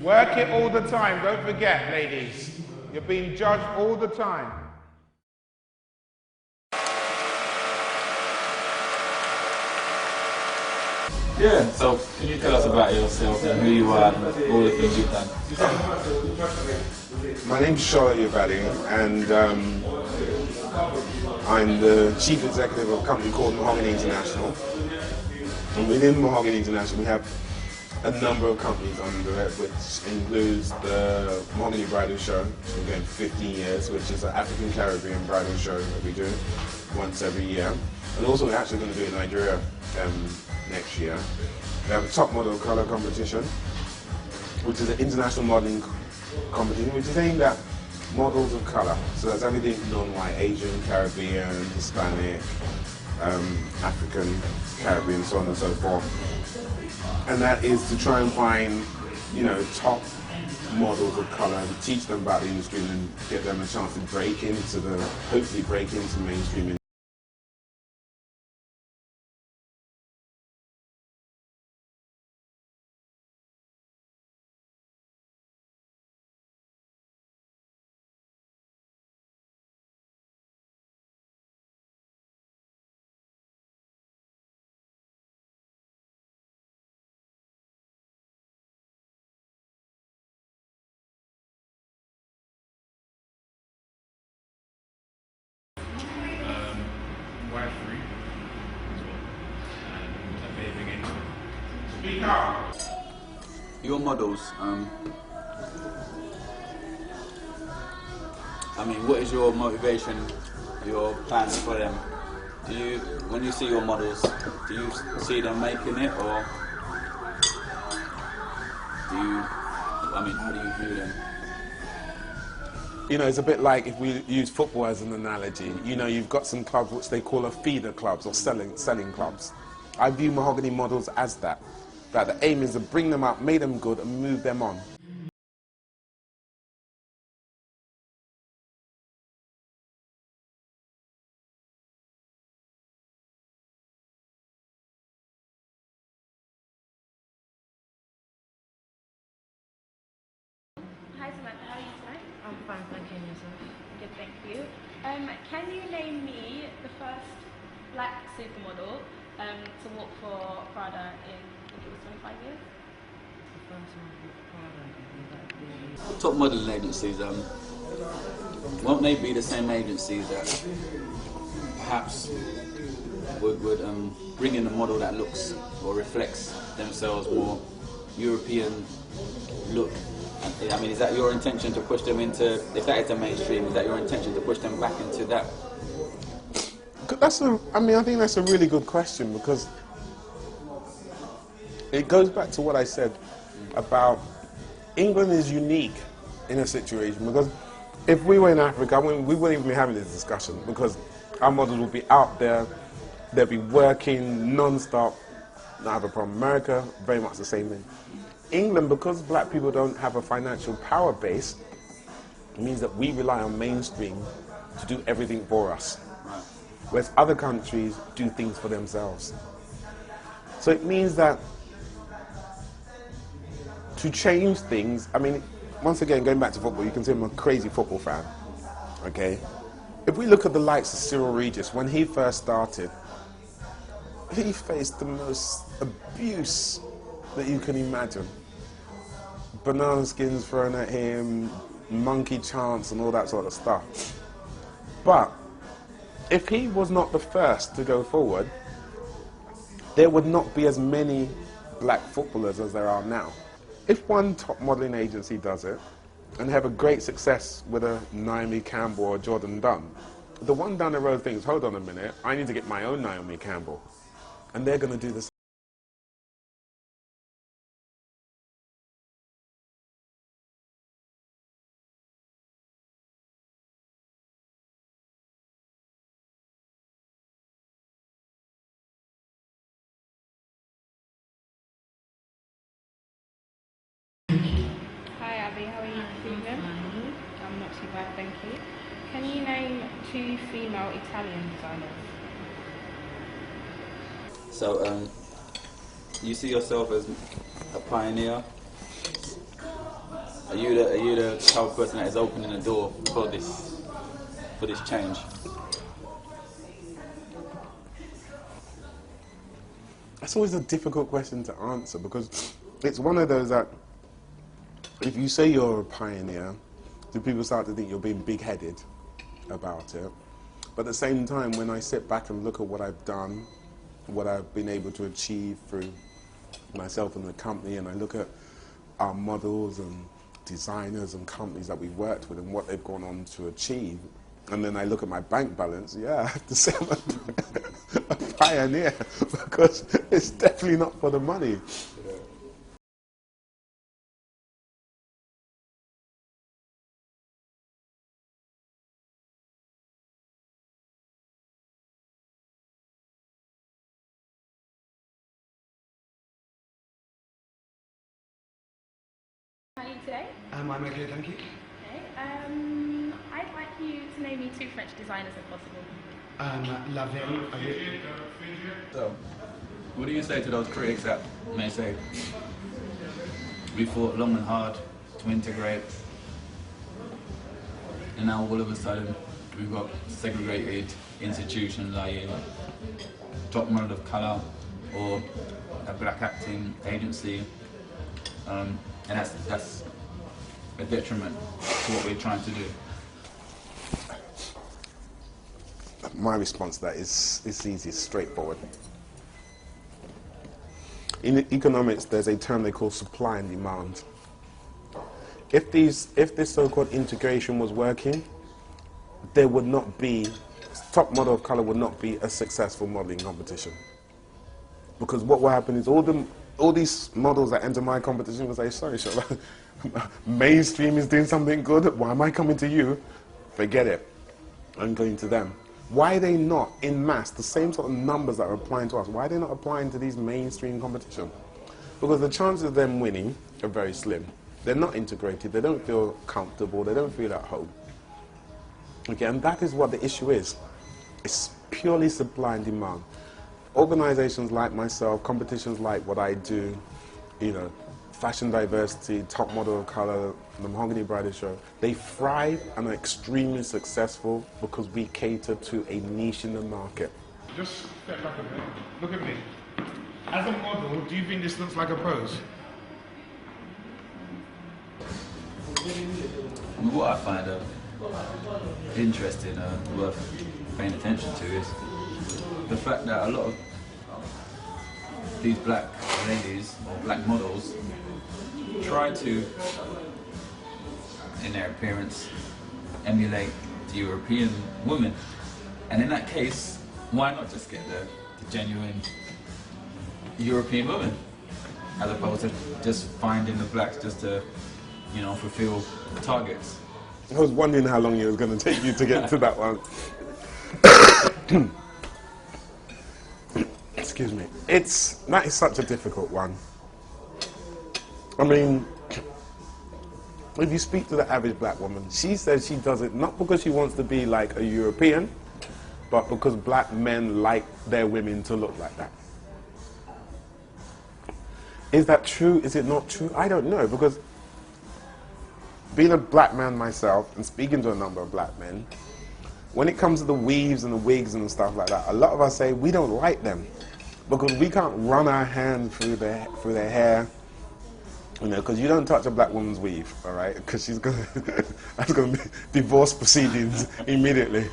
Work it all the time, don't forget, ladies. You're being judged all the time. Yeah, so can you tell us about yourself and who you are and all the things you've done? My name's Shola Yabadi, and I'm the chief executive of a company called Mahogany International. And within Mahogany International, we have a number of companies under it, which includes the Mahogany Bridal Show, which we're going for 15 years, which is an African Caribbean bridal show that we do once every year. And also we're actually going to do it in Nigeria next year. We have a top model color competition, which is an international modeling competition, which is aimed at models of color. So that's everything non-white, Asian, Caribbean, Hispanic, African, Caribbean, so on and so forth. And that is to try and find, top models of color and teach them about the industry and get them a chance to hopefully break into mainstream. Speak up. Your models, what is your motivation, your plans for them? When you see your models, do you see them making it, or how do you view them? It's a bit like if we use football as an analogy. You've got some clubs which they call feeder clubs or selling clubs. I view Mahogany models as that. That the aim is to bring them up, make them good, and move them on. Hi Samantha, how are you tonight? I'm fine, thank you, and yourself? Good, thank you. Can you name me the first black supermodel to walk for Prada in, I think it was 25 years? The first one with Prada, Top modeling agencies, won't they be the same agencies that perhaps would bring in a model that looks or reflects themselves more European look? Is that your intention to push them into, if that is the mainstream, is that your intention to push them back into that? I think that's a really good question, because it goes back to what I said about England is unique in a situation, because if we were in Africa, we wouldn't even be having this discussion, because our models would be out there, they'd be working non-stop, not have a problem. America, very much the same thing. England, because black people don't have a financial power base, it means that we rely on mainstream to do everything for us. Whereas other countries do things for themselves. So it means that to change things, once again, going back to football, you can say I'm a crazy football fan, okay? If we look at the likes of Cyril Regis, when he first started, he faced the most abuse that you can imagine. Banana skins thrown at him, monkey chants and all that sort of stuff. But if he was not the first to go forward, there would not be as many black footballers as there are now. If one top modeling agency does it and have a great success with a Naomi Campbell or Jordan Dunn, the one down the road thinks, hold on a minute, I need to get my own Naomi Campbell. And they're going to do the same. Hi Abby, how are you feeling? I'm not too bad, thank you. Can you name 2 female Italian designers? So, you see yourself as a pioneer Are you the type of person that is opening the door for this change? That's always a difficult question to answer because it's one of those that if you say you're a pioneer, do people start to think you're being big-headed about it? But at the same time, when I sit back and look at what I've done, what I've been able to achieve through myself and the company, and I look at our models and designers and companies that we've worked with and what they've gone on to achieve, and then I look at my bank balance, yeah, I have to say I'm a pioneer because it's definitely not for the money. How are you today? I'm okay, thank you. Okay. I'd like you to name me 2 French designers if possible. La Veille. So, what do you say to those critics that may say, we fought long and hard to integrate, and now all of a sudden we've got segregated institutions, i.e. top model of colour or a black acting agency, and that's a detriment to what we're trying to do? My response to that is easy, it's straightforward. In economics, there's a term they call supply and demand. If this so-called integration was working, there would not be, top model of color would not be a successful modeling competition. Because what will happen is all these models that enter my competition will say, sorry, mainstream is doing something good, why am I coming to you? Forget it, I'm going to them. Why are they not, in mass, the same sort of numbers that are applying to us, why are they not applying to these mainstream competition? Because the chances of them winning are very slim. They're not integrated, they don't feel comfortable, they don't feel at home. Okay, and that is what the issue is. It's purely supply and demand. Organizations like myself, competitions like what I do, you know, fashion diversity, top model of color, the Mahogany Bridal Show, they thrive and are extremely successful because we cater to a niche in the market. Just step back a minute. Look at me. As a model, do you think this looks like a pose? What I find interesting, worth paying attention to is the fact that a lot of these black ladies or black models try to, in their appearance, emulate the European woman. And in that case, why not just get the genuine European woman, as opposed to just finding the blacks just to, you know, fulfill targets? I was wondering how long it was going to take you to get to that one. Excuse me. That is such a difficult one. I mean, if you speak to the average black woman, she says she does it not because she wants to be like a European, but because black men like their women to look like that. Is that true? Is it not true? I don't know, because being a black man myself and speaking to a number of black men, when it comes to the weaves and the wigs and stuff like that, a lot of us say we don't like them because we can't run our hands through their hair, you know, because you don't touch a black woman's weave, all right? Because she's gonna that's gonna be divorce proceedings immediately.